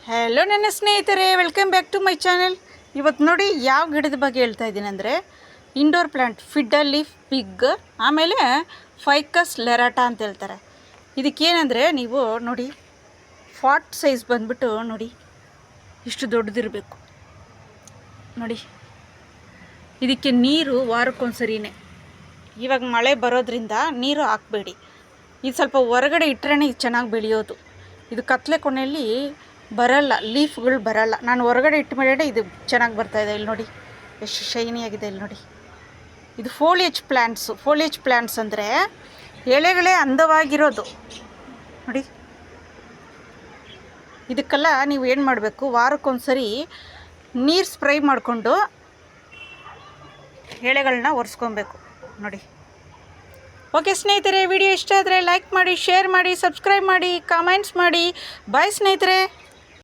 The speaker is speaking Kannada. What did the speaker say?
ಹಲೋ ನನ್ನ ಸ್ನೇಹಿತರೆ, welcome back to my channel. ಇವತ್ತು ನೋಡಿ ಯಾವ ಗಿಡದ ಬಗ್ಗೆ ಹೇಳ್ತಾ ಇದ್ದೀನಿ ಅಂದರೆ indoor plant fiddle leaf fig, ಆಮೇಲೆ ಫೈಕಸ್ ಲೆರಾಟಾ ಅಂತ ಹೇಳ್ತಾರೆ. ಇದಕ್ಕೇನೆಂದರೆ ನೀವು ನೋಡಿ ಫಾಟ್ ಸೈಜ್ ಬಂದ್ಬಿಟ್ಟು ನೋಡಿ ಇಷ್ಟು ದೊಡ್ಡದಿರಬೇಕು ನೋಡಿ. ಇದಕ್ಕೆ ನೀರು ವಾರಕ್ಕೊಂದ್ಸರಿನೇ. ಇವಾಗ ಮಳೆ ಬರೋದ್ರಿಂದ ನೀರು ಹಾಕಬೇಡಿ. ಇದು ಸ್ವಲ್ಪ ಹೊರಗಡೆ ಇಟ್ಟರೆ ಇದು ಚೆನ್ನಾಗಿ ಬೆಳೆಯೋದು. ಇದು ಕತ್ಲೆ ಕೊನೆಯಲ್ಲಿ ಬರಲ್ಲ, ಲೀಫ್ಗಳು ಬರಲ್ಲ. ನಾನು ಹೊರಗಡೆ ಇಟ್ಟು ಮೇಲೆ ಇದು ಚೆನ್ನಾಗಿ ಬರ್ತಾಯಿದೆ. ಇಲ್ಲಿ ನೋಡಿ ಎಷ್ಟು ಶೈನಿಯಾಗಿದೆ. ಇಲ್ಲಿ ನೋಡಿ, ಇದು ಫೋಲಿಯೇಜ್ ಪ್ಲ್ಯಾಂಟ್ಸು. ಫೋಲಿಯೇಜ್ ಪ್ಲ್ಯಾಂಟ್ಸ್ ಅಂದರೆ ಎಲೆಗಳೇ ಅಂದವಾಗಿರೋದು ನೋಡಿ. ಇದಕ್ಕೆಲ್ಲ ನೀವು ಏನು ಮಾಡಬೇಕು, ವಾರಕ್ಕೊಂದ್ಸರಿ ನೀರು ಸ್ಪ್ರೈ ಮಾಡಿಕೊಂಡು ಎಲೆಗಳನ್ನ ಒರೆಸ್ಕೊಬೇಕು ನೋಡಿ. ಓಕೆ ಸ್ನೇಹಿತರೆ, ವಿಡಿಯೋ ಇಷ್ಟ ಆದರೆ ಲೈಕ್ ಮಾಡಿ, ಶೇರ್ ಮಾಡಿ, ಸಬ್ಸ್ಕ್ರೈಬ್ ಮಾಡಿ, ಕಾಮೆಂಟ್ಸ್ ಮಾಡಿ. ಬಾಯ್ ಸ್ನೇಹಿತರೆ.